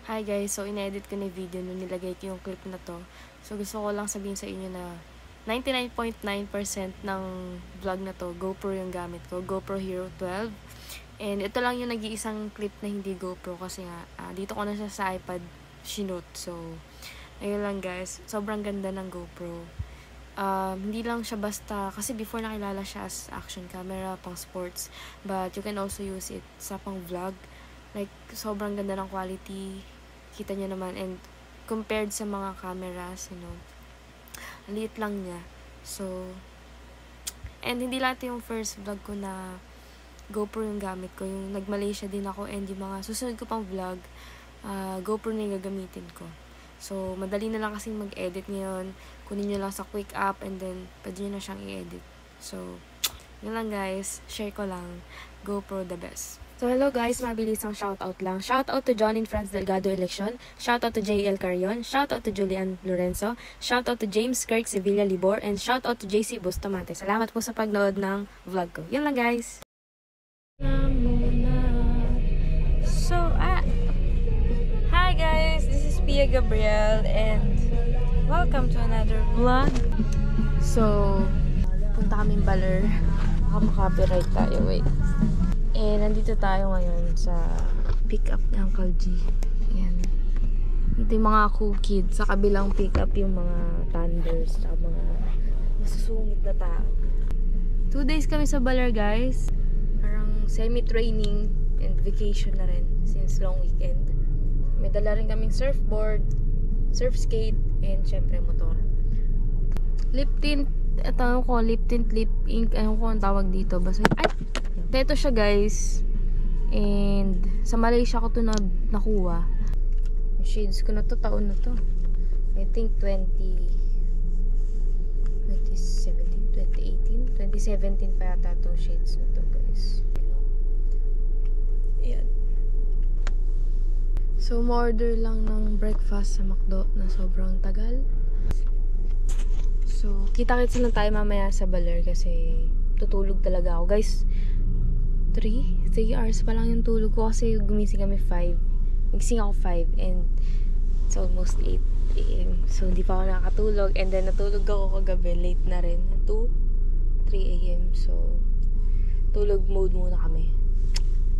Hi guys, so inedit ko na yung video nung nilagay ko yung clip na to. So gusto ko lang sabihin sa inyo na 99.9% ng vlog na to, GoPro yung gamit ko. GoPro Hero 12. And ito lang yung nag-iisang clip na hindi GoPro kasi nga, dito ko na siya sa iPad shinoot. So, ayun lang guys. Sobrang ganda ng GoPro. Hindi lang siya basta, kasi before nakilala siya as action camera, pang sports. But you can also use it sa pang vlog. Like, sobrang ganda ng quality. Kita nyo naman. And compared sa mga cameras, liit lang niya. So, and hindi lang ito yung first vlog ko na GoPro yung gamit ko. Yung nag-Malaysia din ako and yung mga susunod ko pang vlog, GoPro na yung gagamitin ko. So, madali na lang kasing mag-edit ngayon. Kunin nyo lang sa quick app and then pwede nyo na siyang i-edit. So, yun lang guys. Share ko lang. GoPro the best. So, hello guys, mabilis ang shoutout lang. Shoutout to John in France Delgado Election. Shoutout to JL Carrion. Shoutout to Julian Lorenzo. Shoutout to James Kirk Sevilla Libor. And shoutout to JC Bustamante. Salamat po sa pagnood ng vlog ko. Yun lang guys. So, hi guys, this is Pia Gabriel and welcome to another vlog. So, punta kaming Baler. Baka makapiright tayo, wait. Nandito tayo ngayon sa pick-up ni Uncle G. Ayan. Ito yung mga cool kids. Sa kabilang pick-up yung mga thunders. Sa mga masusungit na tao. 2 days kami sa Baler, guys. Parang semi-training and vacation na rin since long weekend. May dala rin kaming surfboard, surf skate, and syempre motor. Lip tint. Ito ko, lip tint, lip ink. Ano ko ang tawag dito. Basta, ito siya guys. And sa Malaysia ko to nakuha. Yung shades ko na to, taon na to. I think 2017 pa yata itong shades na to guys. Ayan. So, order lang ng breakfast sa McDo na sobrang tagal. So, kita-kits lang tayo mamaya sa Baler kasi tutulog talaga ako. Guys, 3 hours pa lang yung tulog ko kasi gumising kami 5. Nagising ako 5 and it's almost 8 AM. So, hindi pa ako nakakatulog. And then, natulog ako kagabi. Late na rin. 3 AM. So, tulog mode muna kami.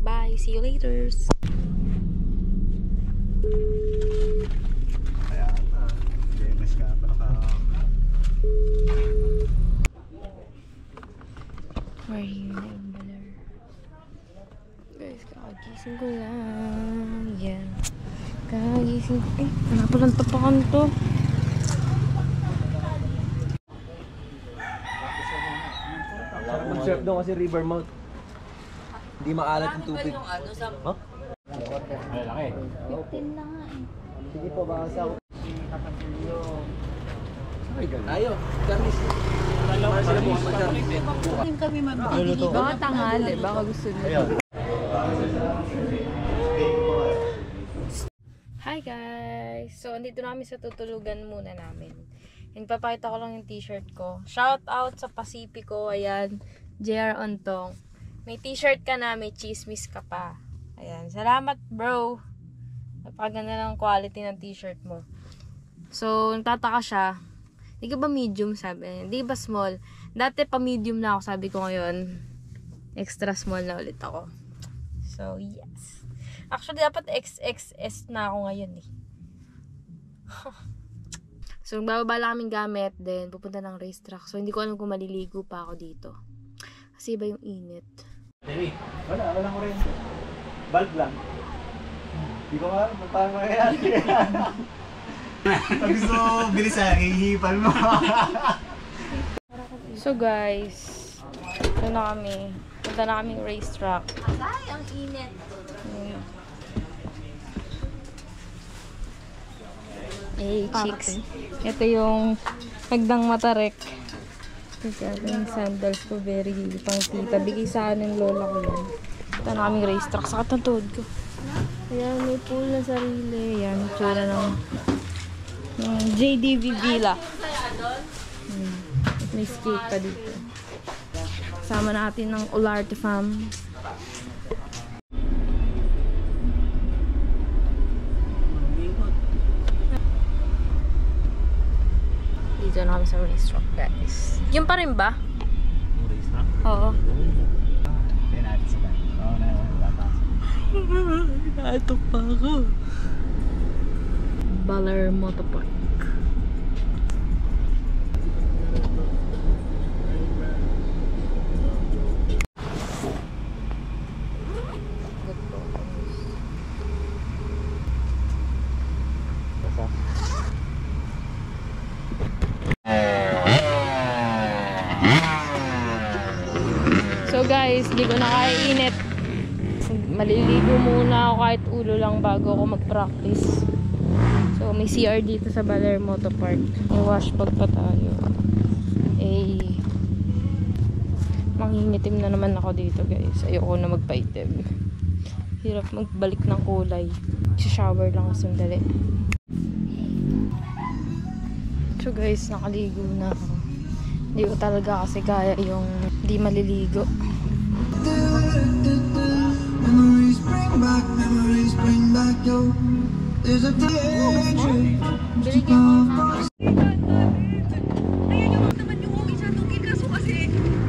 Bye! See you later! We're here na yung Baler. Guys, kakagising ko lang. Yan. Kakagising ko. Eh, wala pa lang tapakan to. Mag-surf doon kasi river mouth. Hindi maalat yung tubig. Huh? Ay, laki. 15 na nga eh. Sige po, baka sa tayo. Kamis. Hindi kami mabibili. Baka tanghali. Baka gusto nyo. Hi guys! So, andito namin sa tutulugan muna namin. And papakita ko lang yung t-shirt ko. Shout out sa Pacifico. Ayan. JR Ontong. May t-shirt ka na, may chismis ka pa. Ayan. Salamat bro. Napakaganda ng quality ng t-shirt mo. So, nagtataka siya. Di ka ba medium, sabi niya? Di ba small? Dati pa medium na ako, sabi ko ngayon. Extra small na ulit ako. So, yes. Actually, dapat XXS na ako ngayon eh. So, bababa lang kaming gamit. Then, pupunta ng racetrack. So, hindi ko alam kung maliligo pa ako dito. Kasi iba yung init. Wala ko rin. Bulb lang. Hindi ko alam kung paano mangyayari. Pag gusto mo bilisan, hihipan mo. So guys, ito na kami. Punta na kaming racetrack. Ay, ang init. Hey, chicks. Ito yung pagdang matarek. Ito yung sandals ko. Very pang tita. Bigay sa akin ng lola ko yan. Ito na kaming racetrack. Sakit ang tuhod ko. Ayan, may pool na sarili. Ayan, tsura ng JDV Villa. May skate pa dito. Kasama natin ng Olarte Fam. Nandito na kami sa racetrack, guys. Yung pa rin ba? Yung racetrack? Oo. Kaya natin sila. Oo na, papasok. Ito pa ako. Baler Motopark. So guys, di ko na kaiinit. Maliligo muna ako kahit ulo lang bago ako mag-practice. So may CR dito sa Baler Motopark. May wash bag pa tayo. Eh, mangingitim na naman ako dito guys. Ayoko na magpaitim. Hirap magbalik ng kulay. Shower lang ako sandali. So guys, nakaligo na ako. Hindi ko talaga kasi kaya yung di maliligo. Memories bring back yo. There's a daydream. Ayan yung naman yung okay sa tugil kaso kasi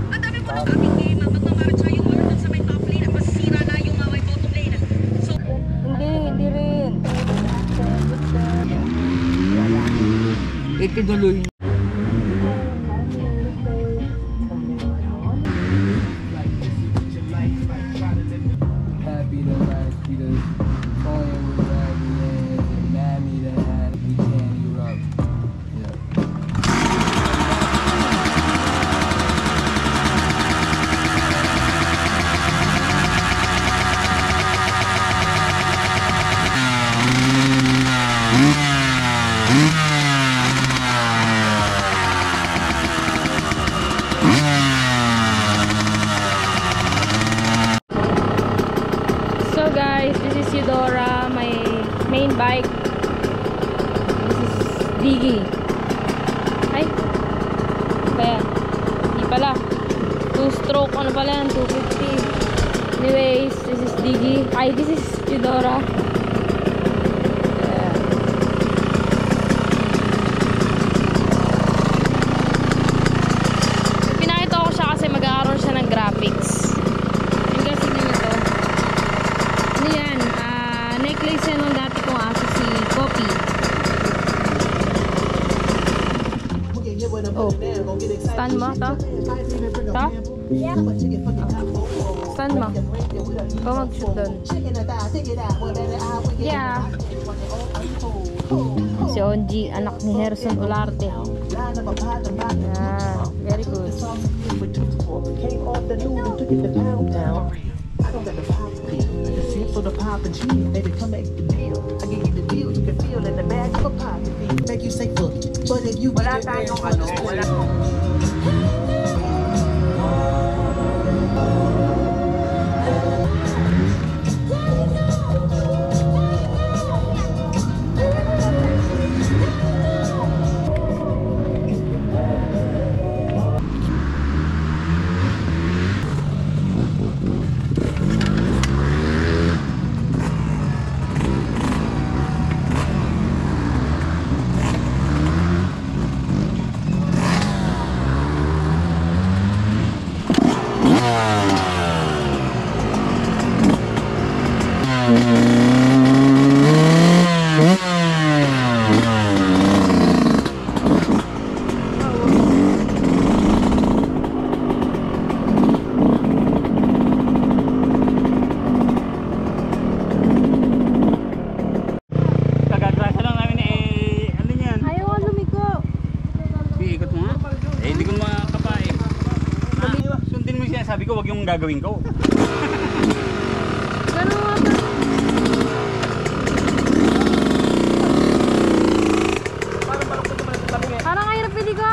ang dami ko ng aking game magmamarit siya yung dun sa may top lane at masisira na yung may bottom lane. So, Hindi rin. Itinuloy. So guys, this is Eudora, my main bike. This is Diggy. Ay, ba yan? Hindi pala. 2-stroke, ano pala yan? 250. Anyways, this is Diggy. Ay, this is Eudora. Pinakita ko siya kasi mag-aaral siya ng graphics. Yung kasi nyo na to. Ano yan? Necklace yan nung dati kong aso si Poppy. Oh. Stand mo to? To? Stand mo. Ikaw mag-shoot doon. Yeah. Si Onji, anak ni Harrison Olarte. Yeah, very good. For the pop and cheese, baby, come make the deal. I give you the deal, you can feel in the bag of a pop. Make you say fuck, but if you wala tayong ano, wala. Sabi ko, wag yung gagawin ko. Ganun nga ba? Parang kahirap pili ko.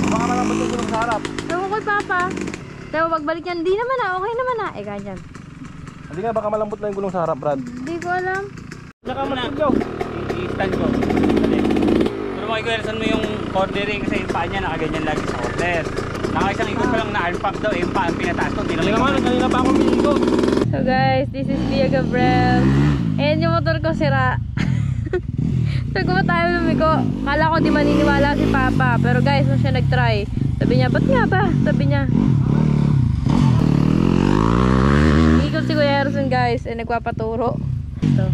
Baka malambot yung gulong sa harap. Ewan ko, Papa. Pero pagbalik yan, di naman na. Okay naman na. Eh, ganyan. Hindi nga, baka malambot na yung gulong sa harap, Brad. Hindi ko alam. Saka matulog. I-stand ko. Pero makikwersan mo yung cornering kasi yung paa niya nakaganyan lagi sa corner. Nakaisang ikot pa lang na arm pump daw, yung paa ang pinataas ko. Kanina pa ako miligo. So guys, this is Via Gabriel. And yung motor ko sira. Sabi ko tayo lumiko. Kala ko di maniniwala si Papa. Pero guys, nung siya nag-try, sabi niya, ba't nga ba? Sabi niya. Ikot si Kuya Harrison guys, nagpapaturo. Ito.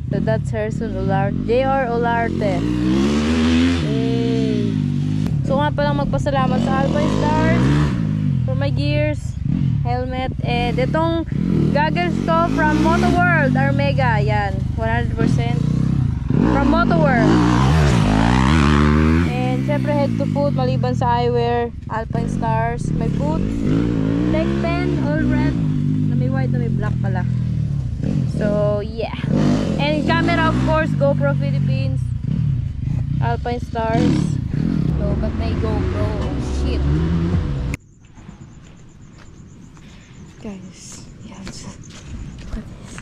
So that's Harrison Olarte. J.R. Olarte. Yay. So nga palang magpasalamat sa Alpine Stars for my gears, helmet, and itong goggles ko from Moto World Armega. Yan, 100% from Moto World. And syempre head to foot, maliban sa eyewear, Alpine Stars, may boots, neck pen, all red, na may white na may black pala. So yeah. And camera of course, GoPro Philippines, Alpine Stars. So, but may GoPro, oh shit. Guys, yeah, just look at this.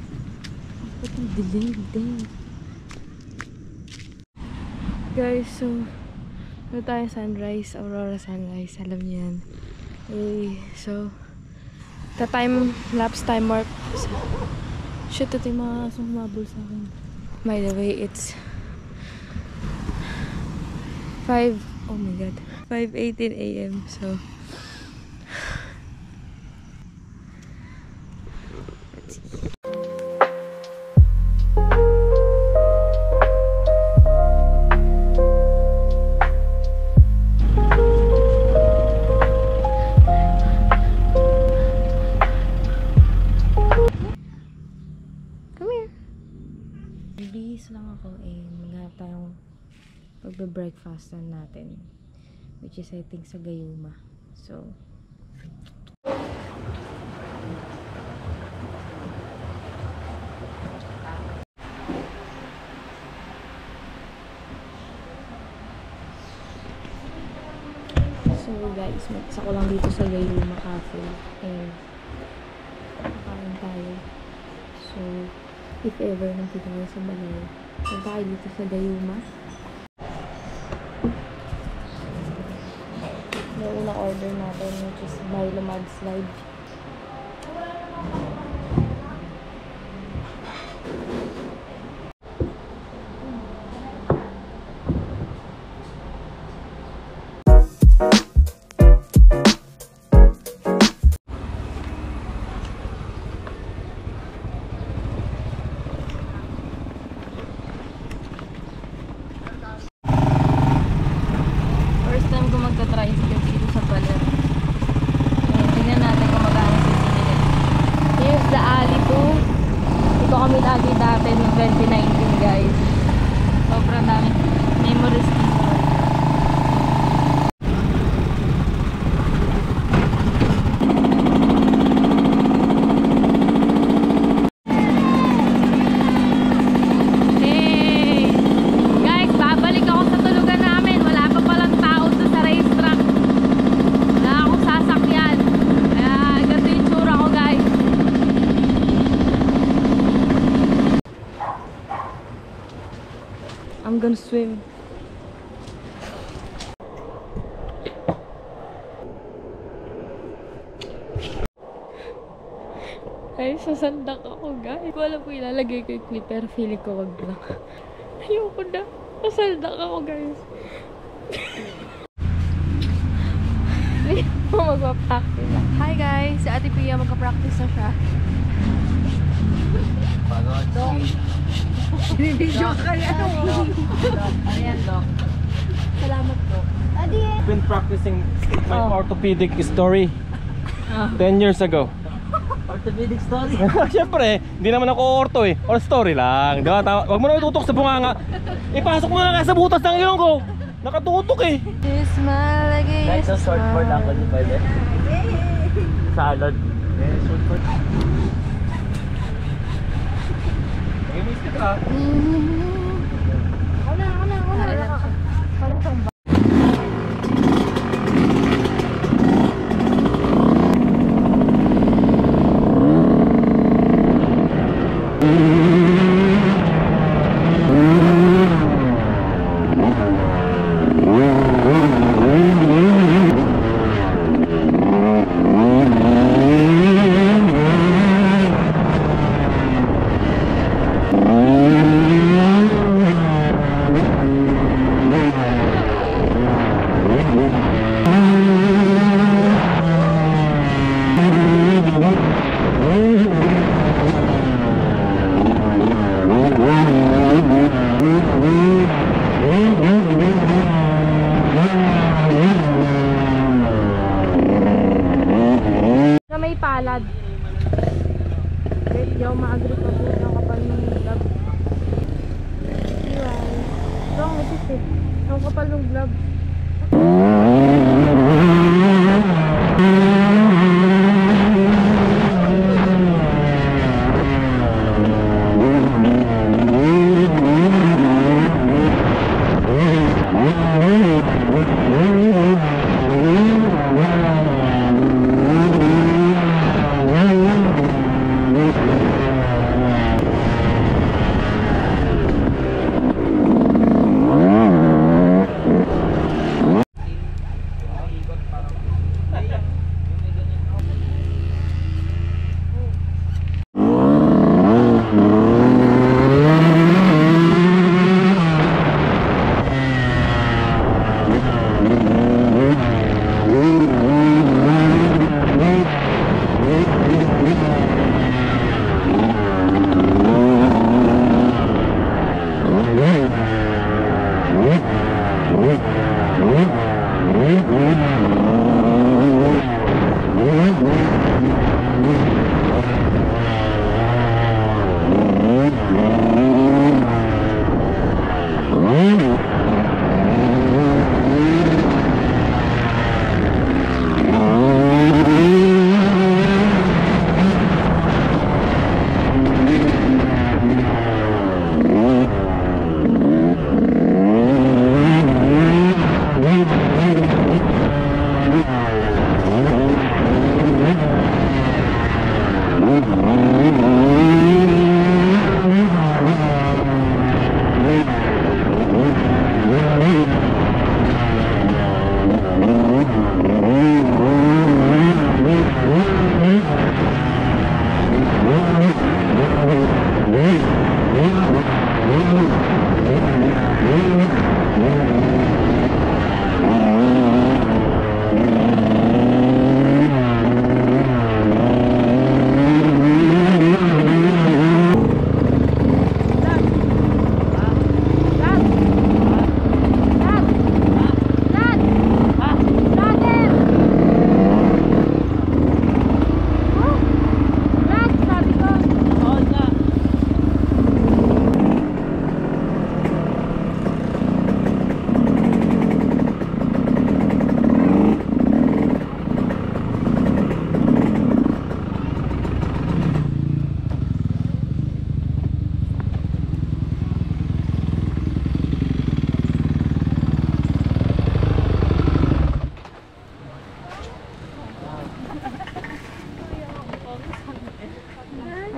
Look at the delay. Guys, so ano tayo, sunrise, aurora sunrise, alam niyo yan. So time lapse, time warp. So, shit, ito yung mga sumabol sa akin. By the way, it's 5:18 AM. So tayong pagbe-breakfastan natin, which is I think sa Gayuma. So guys, mag-isa ko lang dito sa Gayuma Cafe and kakain tayo. So if ever nandito tayo sa Balay, punta tayo dito sa Gayuma. Yung unang order natin, which is Milo Mudslide. Tricycle dito sa Baler. Tingnan natin kung magkano sisilin. Here's the alley to. Dito kami lagi dati noong 2019 guys. Sobrang dami memories dito. I'm gonna swim. Ay, sasandak ako guys. Wala po ilalagay ko yung clip pero feeling ko wag lang. Ayoko na. Sasandak ako guys. Magpa-practice lang. Hi guys! Si Ate Pia magpa-practice na siya. Pagod. Video ka yan. Ayan, Doc. Salamat po. I've been practicing my orthopedic story 10 years ago. Orthopedic story? Siyempre, hindi naman ako ortho eh. Or story lang. Diba? Huwag mo na itutok sa bunganga. Ipasok mo nga sa butas ng ilong ko. Nakatutok eh. Smile again. Guys, so short for lang ko ba yun? Salad. Short for. Nag-miss ka ka. palad. Wait, di ako ma-agree pa po yung kapal ng vlog. Anyway, ito ang usis eh. Ang kapal ng vlog.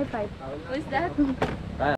High five. Who's that?